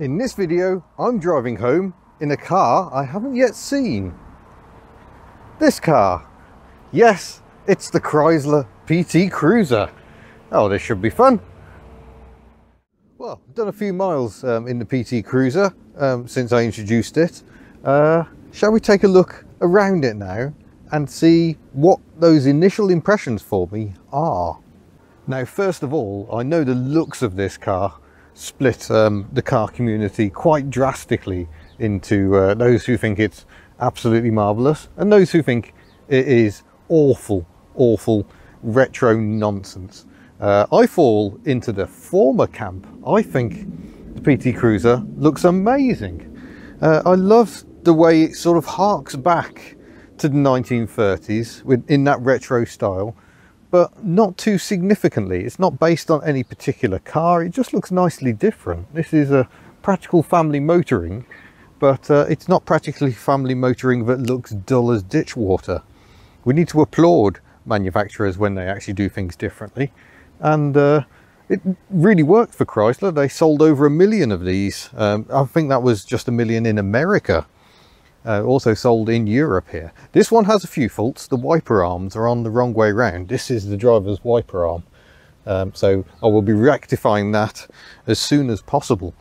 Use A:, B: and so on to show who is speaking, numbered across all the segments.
A: In this video, I'm driving home in a car I haven't yet seen. This car. Yes, it's the Chrysler PT Cruiser. Oh, this should be fun. Well, I've done a few miles in the PT Cruiser since I introduced it. Shall we take a look around it now and see what those initial impressions for me are? Now, first of all, I know the looks of this car split the car community quite drastically into those who think it's absolutely marvellous and those who think it is awful retro nonsense. I fall into the former camp. I think the PT Cruiser looks amazing. I love the way it sort of harks back to the 1930s in that retro style, but not too significantly. It's not based on any particular car, it just looks nicely different. This is a practical family motoring, but it's not practically family motoring that looks dull as ditch water. We need to applaud manufacturers when they actually do things differently, and it really worked for Chrysler. They sold over 1 million of these. I think that was just 1 million in America. Also sold in Europe here. This one has a few faults. The wiper arms are on the wrong way round. This is the driver's wiper arm. So I will be rectifying that as soon as possible.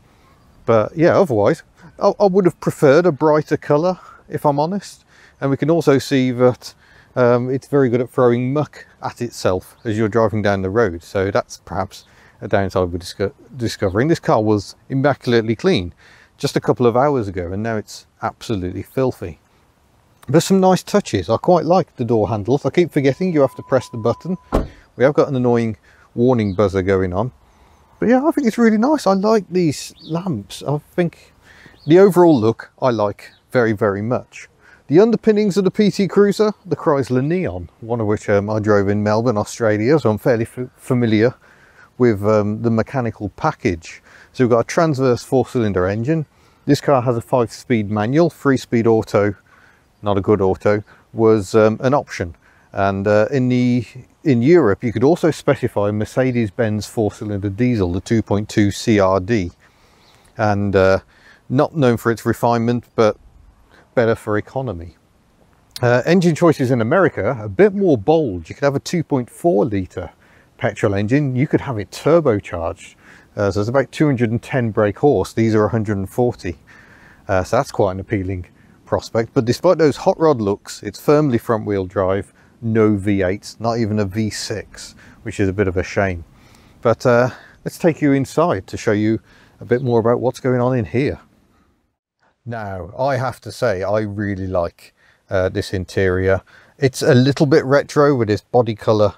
A: But yeah, otherwise, I would have preferred a brighter colour, if I'm honest. And we can also see that it's very good at throwing muck at itself as you're driving down the road. So that's perhaps a downside we're discovering. This car was immaculately clean just a couple of hours ago, and now it's absolutely filthy. There's some nice touches. I quite like the door handles. I keep forgetting you have to press the button. We have got an annoying warning buzzer going on, but yeah, I think it's really nice. I like these lamps. I think the overall look I like very much. The underpinnings of the PT Cruiser, the Chrysler Neon, one of which I drove in Melbourne, Australia, so I'm fairly familiar with the mechanical package. So we've got a transverse 4-cylinder engine. This car has a 5-speed manual. 3-speed auto, not a good auto, was an option. And in Europe, you could also specify Mercedes-Benz 4-cylinder diesel, the 2.2 CRD. And not known for its refinement, but better for economy. Engine choices in America, a bit more bold. You could have a 2.4 litre petrol engine. You could have it turbocharged. So it's about 210 brake horse. These are 140. So that's quite an appealing prospect. But despite those hot rod looks, it's firmly front wheel drive, no V8s, not even a V6, which is a bit of a shame. But let's take you inside to show you a bit more about what's going on in here. Now, I have to say, I really like this interior. It's a little bit retro with this body colour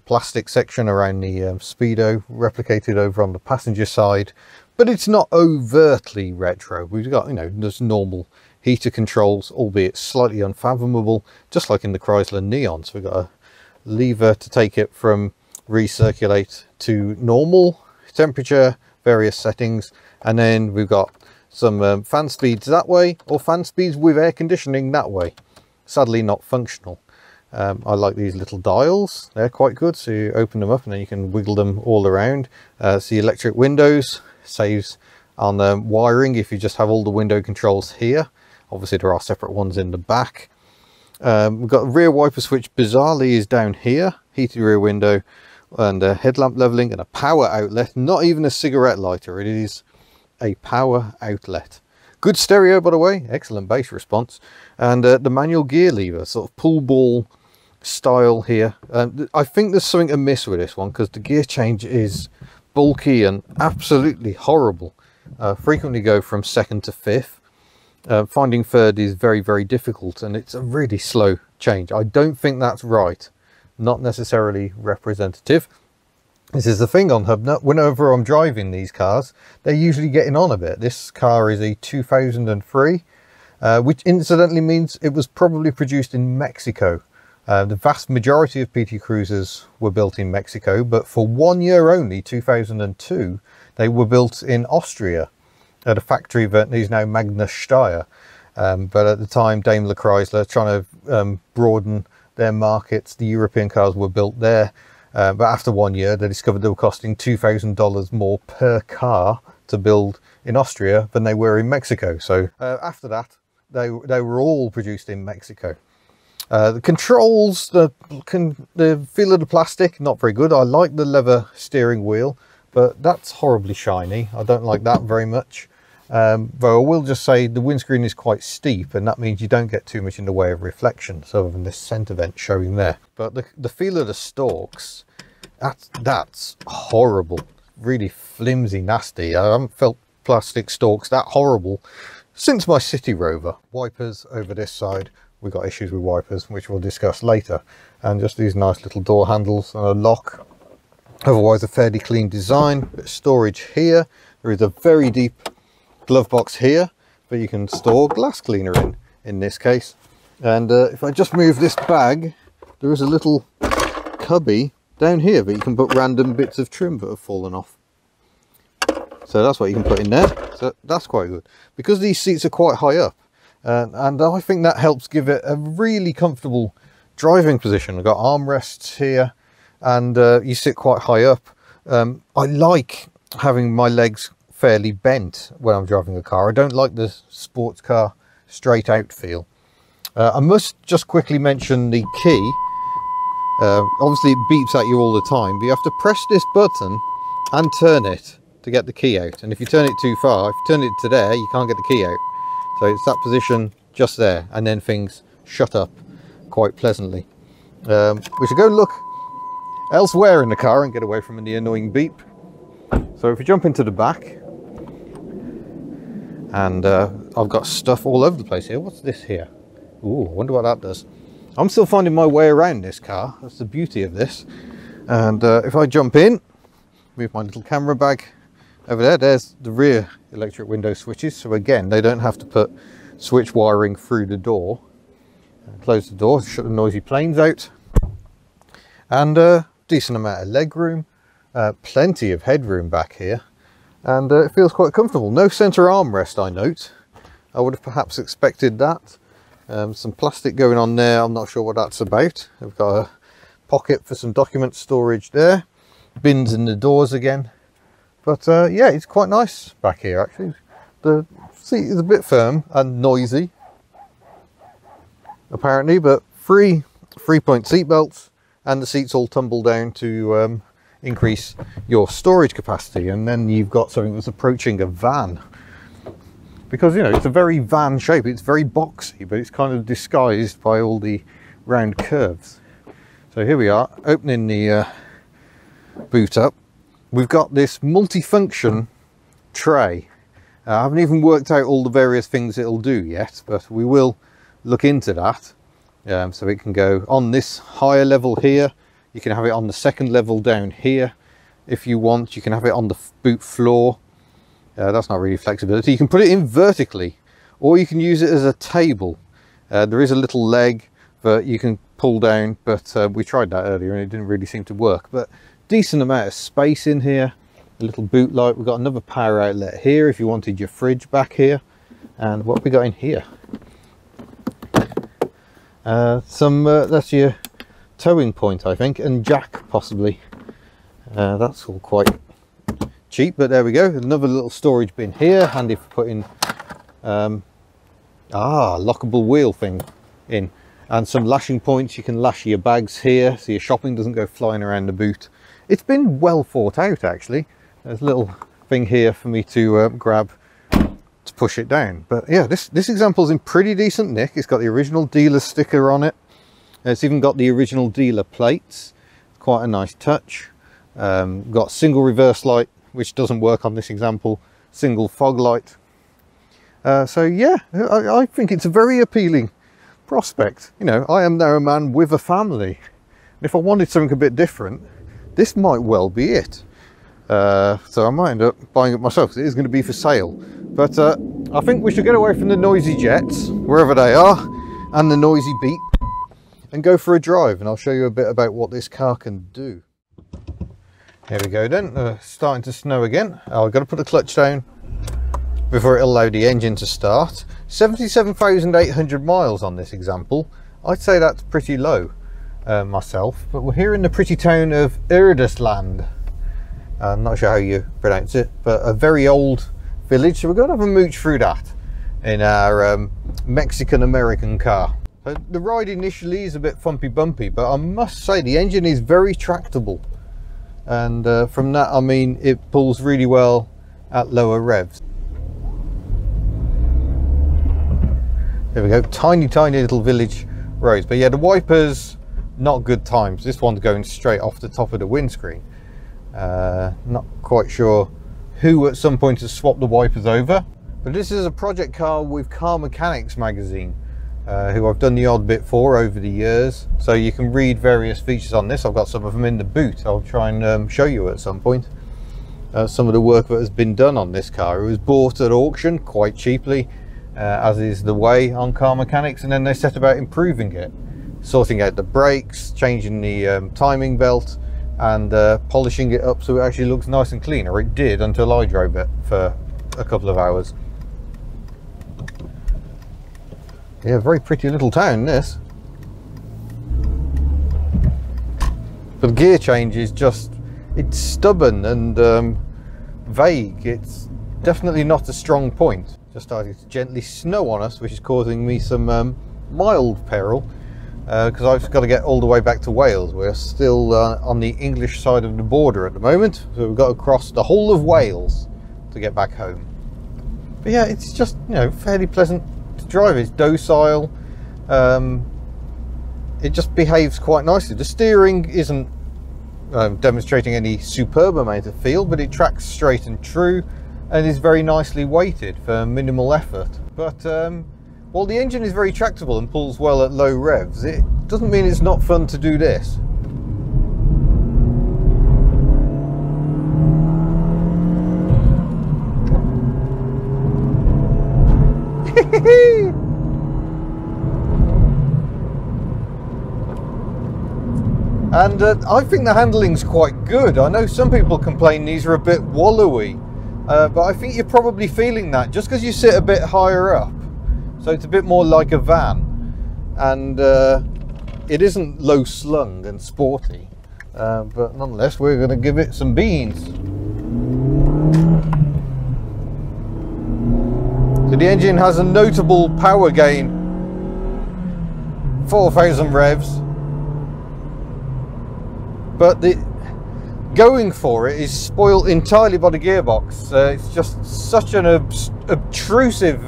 A: plastic section around the speedo replicated over on the passenger side, but it's not overtly retro. We've got, you know, just normal heater controls, albeit slightly unfathomable, just like in the Chrysler Neon. So we've got a lever to take it from recirculate to normal temperature, various settings, and then we've got some fan speeds that way, or fan speeds with air conditioning that way. Sadly not functional. I like these little dials, they're quite good. So you open them up and then you can wiggle them all around. See electric windows, saves on wiring if you just have all the window controls here. Obviously there are separate ones in the back. We've got a rear wiper switch, bizarrely is down here, heated rear window, and a headlamp leveling, and a power outlet. Not even a cigarette lighter, it is a power outlet. Good stereo, by the way, excellent bass response, and the manual gear lever, sort of pull ball style here. I think there's something amiss with this one because the gear change is bulky and absolutely horrible. Frequently go from second to fifth. Finding third is very difficult, and it's a really slow change. I don't think that's right, not necessarily representative. This is the thing on Hubnut, whenever I'm driving these cars, they're usually getting on a bit. This car is a 2003, which incidentally means it was probably produced in Mexico. The vast majority of PT Cruisers were built in Mexico, but for 1 year only, 2002, they were built in Austria at a factory that is now Magna Steyr. But at the time, Daimler Chrysler, trying to broaden their markets, the European cars were built there. But after 1 year, they discovered they were costing $2,000 more per car to build in Austria than they were in Mexico. So after that, they were all produced in Mexico. The controls, the feel of the plastic, not very good. I like the leather steering wheel, but that's horribly shiny. I don't like that very much. Though I will just say the windscreen is quite steep, and that means you don't get too much in the way of reflections, other than this centre vent showing there. But the feel of the stalks, that's horrible. Really flimsy, nasty. I haven't felt plastic stalks that horrible since my City Rover. Wipers over this side. We've got issues with wipers, which we'll discuss later. And just these nice little door handles and a lock. Otherwise a fairly clean design. Bit of storage here. There is a very deep glove box here, but you can store glass cleaner in this case. And if I just move this bag, there is a little cubby down here that you can put random bits of trim that have fallen off. So that's what you can put in there. So that's quite good, because these seats are quite high up, and I think that helps give it a really comfortable driving position. I've got armrests here, and you sit quite high up. I like having my legs fairly bent when I'm driving a car. I don't like the sports car straight out feel. I must just quickly mention the key. Obviously it beeps at you all the time, but you have to press this button and turn it to get the key out. And if you turn it too far, if you turn it to there, you can't get the key out. So it's that position just there, and then things shut up quite pleasantly. We should go look elsewhere in the car and get away from the annoying beep. So if we jump into the back, and I've got stuff all over the place here. What's this here? Ooh, I wonder what that does. I'm still finding my way around this car. That's the beauty of this. And if I jump in, move my little camera bag over there, there's the rear electric window switches. So again, they don't have to put switch wiring through the door. Close the door, shut the noisy planes out. And decent amount of leg room, plenty of headroom back here. And it feels quite comfortable. No centre armrest, I note. I would have perhaps expected that. Some plastic going on there, I'm not sure what that's about. I've got a pocket for some document storage there. Bins in the doors again. But yeah, it's quite nice back here actually. The seat is a bit firm and noisy, apparently, but three-point seat belts, and the seats all tumble down to increase your storage capacity. And then you've got something that's approaching a van, because you know it's a very van shape. It's very boxy, but it's kind of disguised by all the round curves. So here we are, opening the boot up. We've got this multifunction tray. I haven't even worked out all the various things it'll do yet, but we will look into that. So it can go on this higher level here. You can have it on the second level down here if you want. You can have it on the boot floor. That's not really flexibility. You can put it in vertically, or you can use it as a table. There is a little leg that you can pull down, but we tried that earlier and it didn't really seem to work. But decent amount of space in here. A little boot light. We've got another power outlet here if you wanted your fridge back here. And what have we got in here? That's your towing point, I think, and jack possibly. That's all quite cheap, but there we go. Another little storage bin here, handy for putting lockable wheel thing in, and some lashing points. You can lash your bags here so your shopping doesn't go flying around the boot. It's been well thought out actually. There's a little thing here for me to grab to push it down. But yeah, this example's in pretty decent nick. It's got the original dealer sticker on it. It's even got the original dealer plates. Quite a nice touch. Got single reverse light, which doesn't work on this example. Single fog light. So yeah, I think it's a very appealing prospect. You know, I am now a man with a family. If I wanted something a bit different, this might well be it. So I might end up buying it myself, because it is going to be for sale. But I think we should get away from the noisy jets, wherever they are, and the noisy beep, and go for a drive, and I'll show you a bit about what this car can do. Here we go then, starting to snow again. I've got to put the clutch down before it'll allow the engine to start. 77,800 miles on this example. I'd say that's pretty low myself, but we're here in the pretty town of Erdesland. I'm not sure how you pronounce it, but a very old village. So we're going to have a mooch through that in our Mexican-American car. So the ride initially is a bit fumpy bumpy, but I must say the engine is very tractable. And from that I mean it pulls really well at lower revs. There we go, tiny little village roads. But yeah, the wipers, not good times. This one's going straight off the top of the windscreen. Not quite sure who at some point has swapped the wipers over. But this is a project car with Car Mechanics magazine, who I've done the odd bit for over the years. So you can read various features on this. I've got some of them in the boot. I'll try and show you at some point. Some of the work that has been done on this car. It was bought at auction quite cheaply, as is the way on Car Mechanics, and then they set about improving it, sorting out the brakes, changing the timing belt, and polishing it up so it actually looks nice and clean, or it did until I drove it for a couple of hours. Yeah, very pretty little town this. But the gear change is just, it's stubborn and vague. It's definitely not a strong point. Just starting to gently snow on us, which is causing me some mild peril, because I've got to get all the way back to Wales. We're still on the English side of the border at the moment, so we've got to cross the whole of Wales to get back home. But yeah, it's just, you know, fairly pleasant to drive. It's docile. It just behaves quite nicely. The steering isn't demonstrating any superb amount of feel, but it tracks straight and true and is very nicely weighted for minimal effort. But while the engine is very tractable and pulls well at low revs, it doesn't mean it's not fun to do this. And I think the handling's quite good. I know some people complain these are a bit wallowy, but I think you're probably feeling that just because you sit a bit higher up. So it's a bit more like a van, and it isn't low slung and sporty, but nonetheless we're going to give it some beans. So the engine has a notable power gain, 4,000 revs, but the going for it is spoilt entirely by the gearbox. It's just such an obtrusive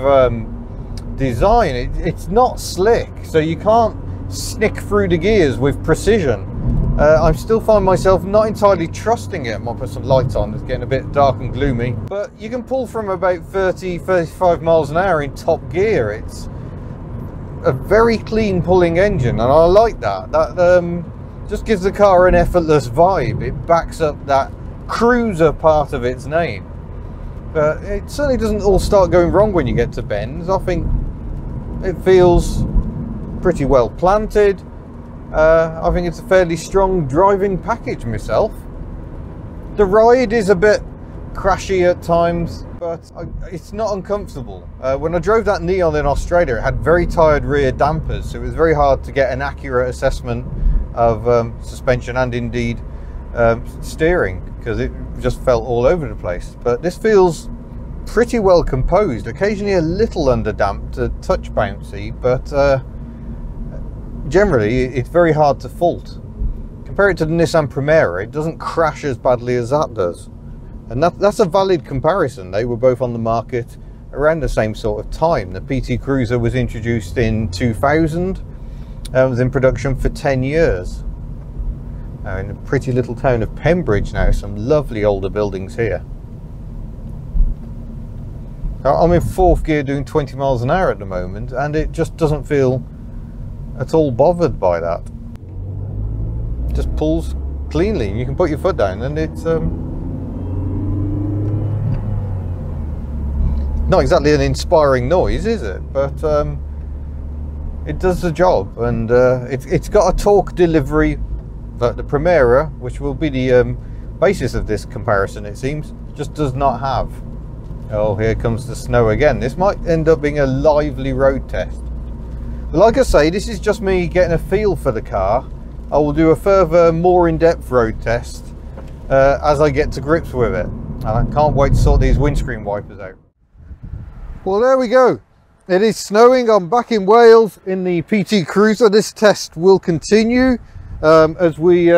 A: design. It's not slick, so you can't snick through the gears with precision. I still find myself not entirely trusting it. I might put some lights on, it's getting a bit dark and gloomy, but you can pull from about 30-35 miles an hour in top gear. It's a very clean pulling engine, and I like that. That just gives the car an effortless vibe. It backs up that cruiser part of its name. But it certainly doesn't all start going wrong when you get to bends. I think it feels pretty well planted. I think it's a fairly strong driving package myself. The ride is a bit crashy at times, but it's not uncomfortable. When I drove that Neon in Australia, it had very tired rear dampers, so it was very hard to get an accurate assessment of suspension and indeed steering, because it just felt all over the place. But this feels pretty well composed, occasionally a little underdamped, a touch bouncy, but generally it's very hard to fault. Compare it to the Nissan Primera, it doesn't crash as badly as that does, and that's a valid comparison. They were both on the market around the same sort of time. The PT Cruiser was introduced in 2000, was in production for 10 years. In the pretty little town of Pembridge now, some lovely older buildings here. I'm in fourth gear doing 20 miles an hour at the moment, and it just doesn't feel at all bothered by that. It just pulls cleanly, and you can put your foot down, and it's not exactly an inspiring noise, is it? But it does the job, and it's got a torque delivery that the Primera, which will be the basis of this comparison, it seems, just does not have. Oh, here comes the snow again. This might end up being a lively road test. But like I say, this is just me getting a feel for the car. I will do a further, more in-depth road test as I get to grips with it. And I can't wait to sort these windscreen wipers out. Well, there we go. It is snowing. I'm back in Wales in the PT Cruiser. This test will continue as we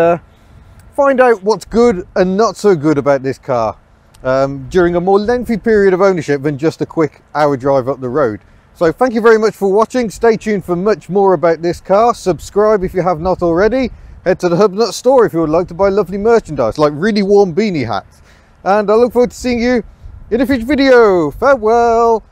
A: find out what's good and not so good about this car during a more lengthy period of ownership than just a quick hour drive up the road. So thank you very much for watching. Stay tuned for much more about this car. Subscribe if you have not already. Head to the Hubnut store if you would like to buy lovely merchandise like really warm beanie hats. And I look forward to seeing you in a future video. Farewell.